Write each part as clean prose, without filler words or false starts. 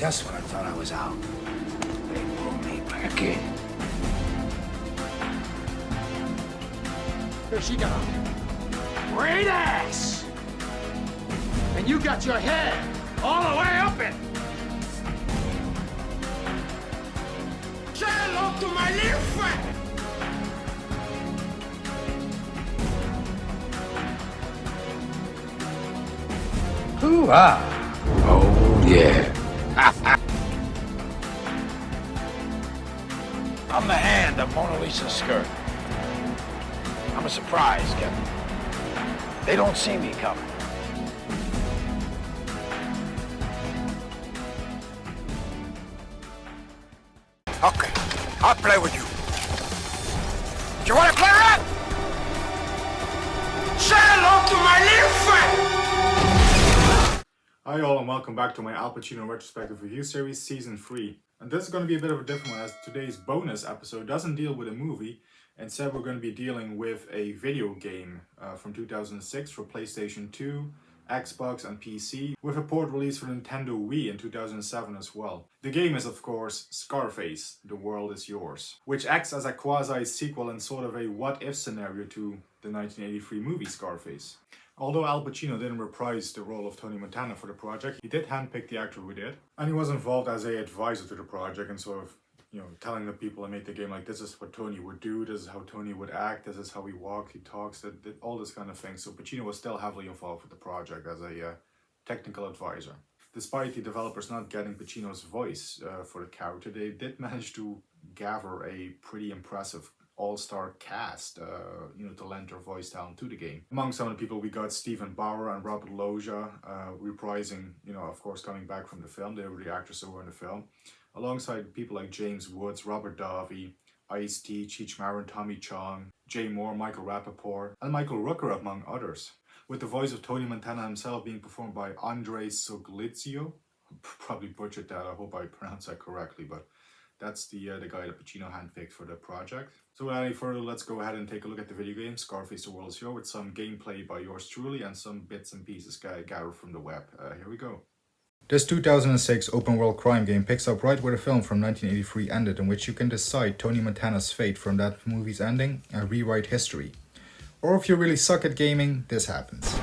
Just when I thought I was out, they pulled me back in. Here she goes. Great ass! And you got your head all the way up it. Say hello to my little friend. Hoo-ah! Oh, yeah. I'm the hand of Mona Lisa's skirt. I'm a surprise, Kevin. They don't see me coming. Okay, I'll play with you. Do you want to play rap? Say hello to my little friend! Hi all and welcome back to my Al Pacino retrospective review series season 3. And this is going to be a bit of a different one as today's bonus episode doesn't deal with a movie. Instead we're going to be dealing with a video game from 2006 for PlayStation 2, Xbox and PC, with a port release for Nintendo Wii in 2007 as well. The game is of course Scarface, The World Is Yours, which acts as a quasi-sequel and sort of a what-if scenario to the 1983 movie Scarface. Although Al Pacino didn't reprise the role of Tony Montana for the project, he did handpick the actor who did. And he was involved as an advisor to the project and sort of, telling the people that make the game, like, this is what Tony would do, this is how Tony would act, this is how he walks, he talks, all this kind of thing. So Pacino was still heavily involved with the project as a technical advisor. Despite the developers not getting Pacino's voice for the character, they did manage to gather a pretty impressive all-star cast, to lend their voice talent to the game. Among some of the people we got Steven Bauer and Robert Loggia reprising, of course coming back from the film. They were the actors who were in the film. Alongside people like James Woods, Robert Davi, Ice-T, Cheech Marin, Tommy Chong, Jay Moore, Michael Rappaport, and Michael Rooker among others. With the voice of Tony Montana himself being performed by Andre Soglizio. Probably butchered that, I hope I pronounced that correctly, but that's the guy that Pacino handpicked for the project. So without any further, let's go ahead and take a look at the video game Scarface The World Is Yours with some gameplay by yours truly and some bits and pieces gathered from the web. Here we go. This 2006 open-world crime game picks up right where the film from 1983 ended, in which you can decide Tony Montana's fate from that movie's ending and rewrite history. Or if you really suck at gaming, this happens.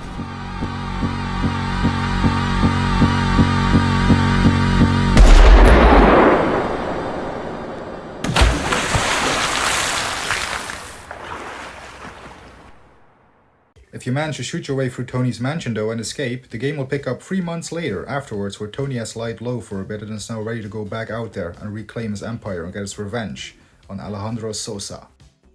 If you manage to shoot your way through Tony's mansion though and escape, the game will pick up 3 months later afterwards, where Tony has lied low for a bit and is now ready to go back out there and reclaim his empire and get his revenge on Alejandro Sosa.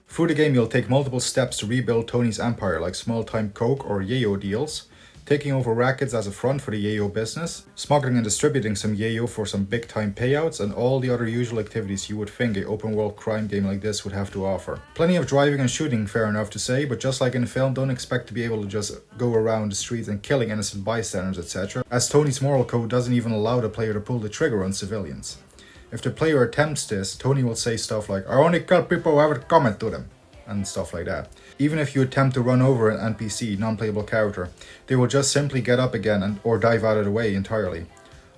Through the game you'll take multiple steps to rebuild Tony's empire, like small-time coke or yayo deals, taking over rackets as a front for the yayo business, smuggling and distributing some yayo for some big-time payouts, and all the other usual activities you would think an open-world crime game like this would have to offer. Plenty of driving and shooting, fair enough to say, but just like in the film, don't expect to be able to just go around the streets and killing innocent bystanders, etc., as Tony's moral code doesn't even allow the player to pull the trigger on civilians. If the player attempts this, Tony will say stuff like, "I only kill people who have a comment to them," and stuff like that. Even if you attempt to run over an NPC, non-playable character, they will just simply get up again or dive out of the way entirely.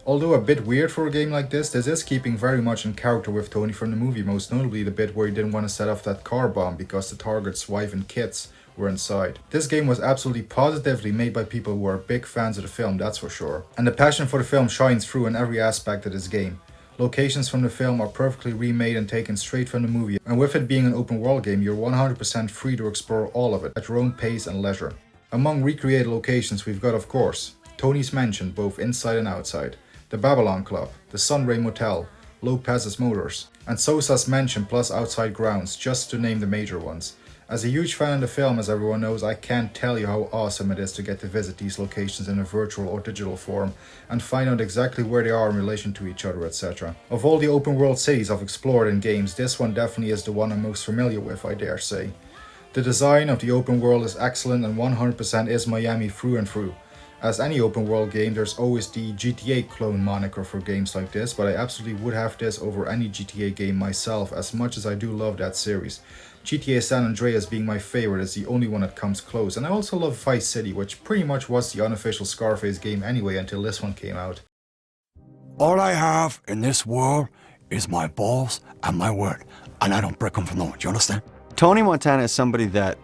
Although a bit weird for a game like this is keeping very much in character with Tony from the movie, most notably the bit where he didn't want to set off that car bomb because the target's wife and kids were inside. This game was absolutely positively made by people who are big fans of the film, that's for sure. And the passion for the film shines through in every aspect of this game. Locations from the film are perfectly remade and taken straight from the movie, and with it being an open world game, you're 100% free to explore all of it at your own pace and leisure. Among recreated locations we've got, of course, Tony's mansion, both inside and outside, the Babylon Club, the Sunray Motel, Lopez's Motors, and Sosa's mansion plus outside grounds, just to name the major ones. As a huge fan of the film, as everyone knows, I can't tell you how awesome it is to get to visit these locations in a virtual or digital form and find out exactly where they are in relation to each other, etc. Of all the open world cities I've explored in games, this one definitely is the one I'm most familiar with, I dare say. The design of the open world is excellent and 100% is Miami through and through. As any open world game, there's always the GTA clone moniker for games like this, but I absolutely would have this over any GTA game myself, as much as I do love that series. GTA San Andreas being my favorite is the only one that comes close, and I also love Vice City, which pretty much was the unofficial Scarface game anyway until this one came out. All I have in this world is my balls and my word, and I don't break them for no one. Do you understand? Tony Montana is somebody that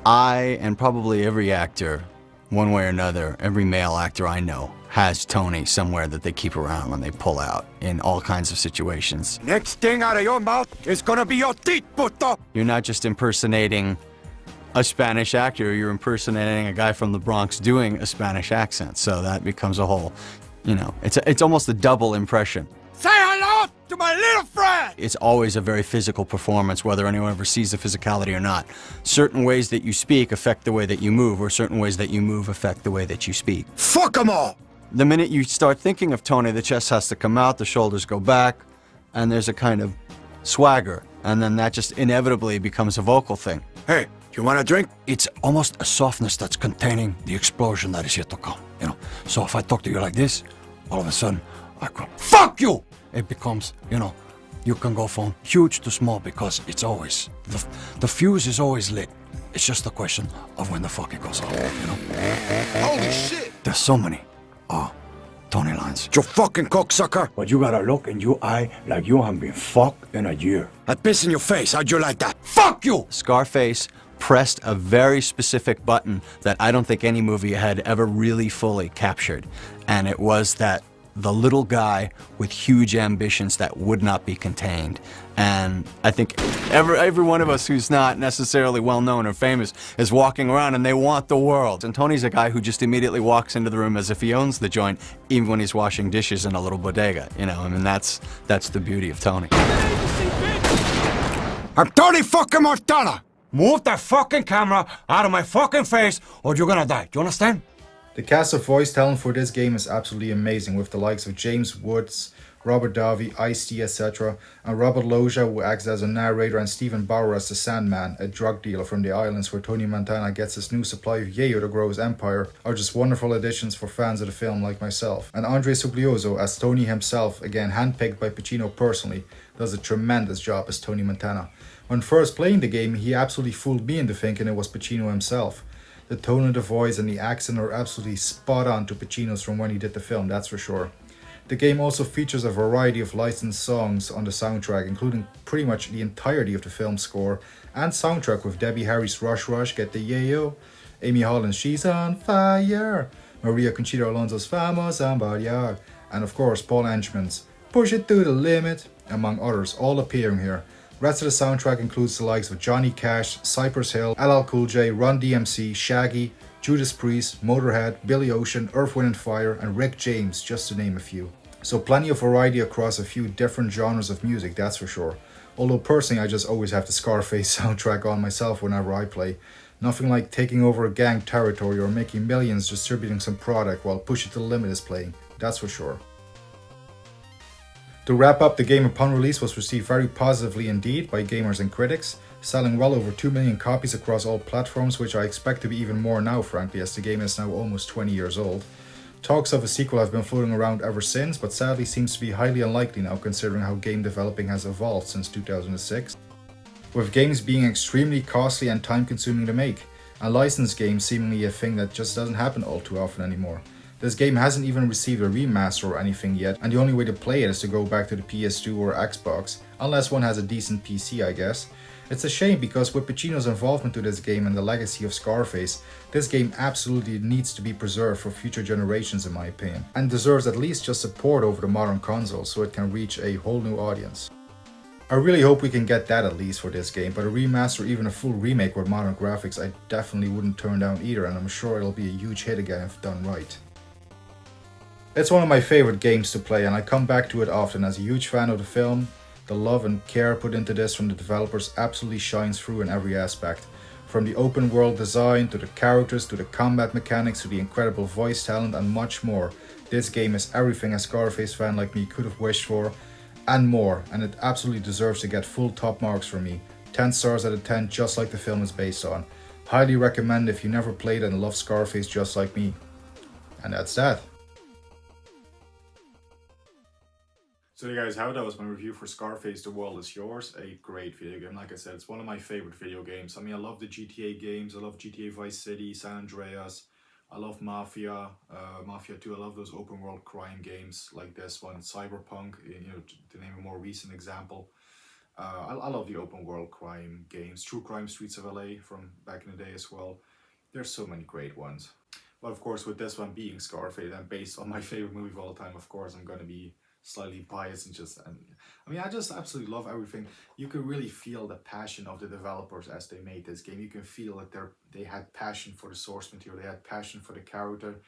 I, and probably every actor, one way or another, every male actor I know, has Tony somewhere that they keep around when they pull out in all kinds of situations. Next thing out of your mouth is gonna be your teeth, puto! You're not just impersonating a Spanish actor, you're impersonating a guy from the Bronx doing a Spanish accent. So that becomes a whole, you know, it's almost a double impression. Say hello to my little friend! It's always a very physical performance, whether anyone ever sees the physicality or not. Certain ways that you speak affect the way that you move, or certain ways that you move affect the way that you speak. Fuck them all! The minute you start thinking of Tony, the chest has to come out, the shoulders go back, and there's a kind of swagger, and then that just inevitably becomes a vocal thing. Hey, you want a drink? It's almost a softness that's containing the explosion that is yet to come, you know? So if I talk to you like this, all of a sudden, I go, fuck you! It becomes, you know, you can go from huge to small because it's always, the fuse is always lit. It's just a question of when the fuck it goes off, you know? Holy shit! There's so many, Tony lines. You fucking cocksucker! But you gotta look in your eye like you haven't been fucked in a year. I piss in your face, how'd you like that? Fuck you! Scarface pressed a very specific button that I don't think any movie had ever really fully captured. And it was that the little guy with huge ambitions that would not be contained. And I think every one of us who's not necessarily well-known or famous is walking around and they want the world. And Tony's a guy who just immediately walks into the room as if he owns the joint, even when he's washing dishes in a little bodega. You know, I mean, that's the beauty of Tony. I'm Tony fucking Montana! Move that fucking camera out of my fucking face or you're gonna die. Do you understand? The cast of voice talent for this game is absolutely amazing, with the likes of James Woods, Robert Davi, Ice-T, etc., and Robert Loggia, who acts as a narrator, and Steven Bauer as the Sandman, a drug dealer from the islands where Tony Montana gets his new supply of yayo to grow his empire, are just wonderful additions for fans of the film like myself. And Andre Suglioso as Tony himself, again handpicked by Pacino personally, does a tremendous job as Tony Montana. When first playing the game, he absolutely fooled me into thinking it was Pacino himself. The tone of the voice and the accent are absolutely spot on to Pacino's from when he did the film, that's for sure. The game also features a variety of licensed songs on the soundtrack, including pretty much the entirety of the film score and soundtrack, with Debbie Harry's Rush Rush, Get the Yayo, Amy Holland's She's on Fire, Maria Conchita Alonso's Vamos a Bailar, and of course Paul Angeman's Push It to the Limit, among others, all appearing here. Rest of the soundtrack includes the likes of Johnny Cash, Cypress Hill, LL Cool J, Run DMC, Shaggy, Judas Priest, Motorhead, Billy Ocean, Earth, Wind & Fire, and Rick James, just to name a few. So plenty of variety across a few different genres of music, that's for sure. Although personally I just always have the Scarface soundtrack on myself whenever I play. Nothing like taking over a gang territory or making millions distributing some product while Push It to the Limit is playing, that's for sure. To wrap up, the game upon release was received very positively indeed by gamers and critics, selling well over 2 million copies across all platforms, which I expect to be even more now frankly, as the game is now almost 20 years old. Talks of a sequel have been floating around ever since, but sadly seems to be highly unlikely now considering how game developing has evolved since 2006. With games being extremely costly and time consuming to make, and licensed games seemingly a thing that just doesn't happen all too often anymore. This game hasn't even received a remaster or anything yet, and the only way to play it is to go back to the PS2 or Xbox, unless one has a decent PC I guess. It's a shame because with Pacino's involvement to this game and the legacy of Scarface, this game absolutely needs to be preserved for future generations in my opinion, and deserves at least just support over the modern consoles so it can reach a whole new audience. I really hope we can get that at least for this game, but a remaster or even a full remake with modern graphics I definitely wouldn't turn down either, and I'm sure it'll be a huge hit again if done right. It's one of my favorite games to play and I come back to it often. As a huge fan of the film, the love and care put into this from the developers absolutely shines through in every aspect. From the open world design, to the characters, to the combat mechanics, to the incredible voice talent and much more. This game is everything a Scarface fan like me could have wished for and more, and it absolutely deserves to get full top marks from me. 10 stars out of 10, just like the film is based on. Highly recommend if you never played and love Scarface just like me. And that's that. So there you guys have it. That was my review for Scarface The World Is Yours. A great video game. Like I said, it's one of my favorite video games. I mean, I love the GTA games. I love GTA Vice City, San Andreas, I love Mafia, Mafia 2. I love those open world crime games like this one, Cyberpunk, you know, to name a more recent example. I love the open world crime games, True Crime Streets of LA from back in the day as well. There's so many great ones. But of course, with this one being Scarface and based on my favorite movie of all time, of course, I'm going to be slightly biased and I mean, I just absolutely love everything. You can really feel the passion of the developers as they made this game. You can feel that they had passion for the source material, they had passion for the character.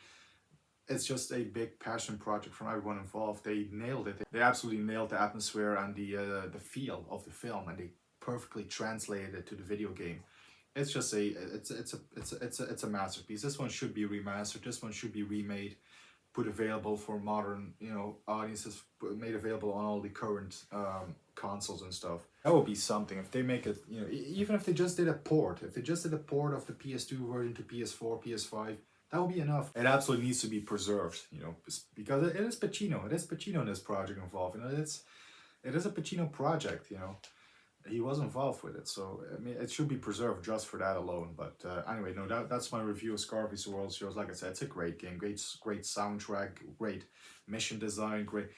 It's just a big passion project from everyone involved. They nailed it. They absolutely nailed the atmosphere and the feel of the film, and they perfectly translated it to the video game. It's just it's a masterpiece. This one should be remastered. This one should be remade, put available for modern, you know, audiences, made available on all the current consoles and stuff. That would be something if they make it, you know, even if they just did a port, if they just did a port of the PS2 version to PS4, PS5, that would be enough. It absolutely needs to be preserved, you know, because it is Pacino. It is Pacino in this project involved. You know, it is a Pacino project, you know. He was involved with it, so I mean, it should be preserved just for that alone. But anyway, no, that's my review of Scarface: The World Shows. Like I said, it's a great game, great soundtrack, great mission design, great.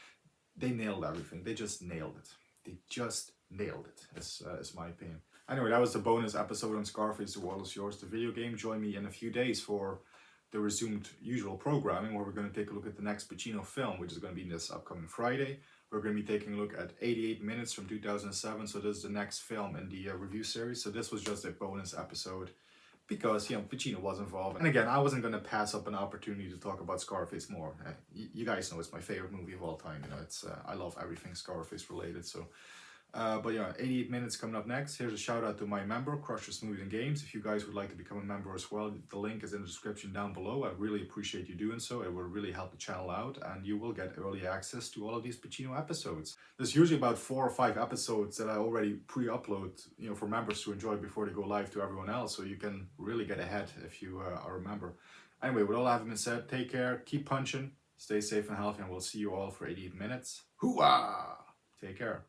They nailed everything. They just nailed it. They just nailed it. Is my opinion. Anyway, that was the bonus episode on Scarface: The World Is Yours, the video game. Join me in a few days for the resumed usual programming, where we're going to take a look at the next Pacino film, which is going to be this upcoming Friday. We're going to be taking a look at 88 Minutes from 2007. So this is the next film in the review series. So this was just a bonus episode because, you know, Pacino was involved. And again, I wasn't going to pass up an opportunity to talk about Scarface more. You guys know it's my favorite movie of all time. You know, it's I love everything Scarface related. So, but yeah, 88 Minutes coming up next. Here's a shout out to my member, Crushers Movies and Games. If you guys would like to become a member as well, the link is in the description down below. I'd really appreciate you doing so. It will really help the channel out, and you will get early access to all of these Pacino episodes. There's usually about 4 or 5 episodes that I already pre-upload, you know, for members to enjoy before they go live to everyone else, so you can really get ahead if you are a member. Anyway, with all having been said, take care, keep punching, stay safe and healthy, and we'll see you all for 88 Minutes. Hooah! Take care.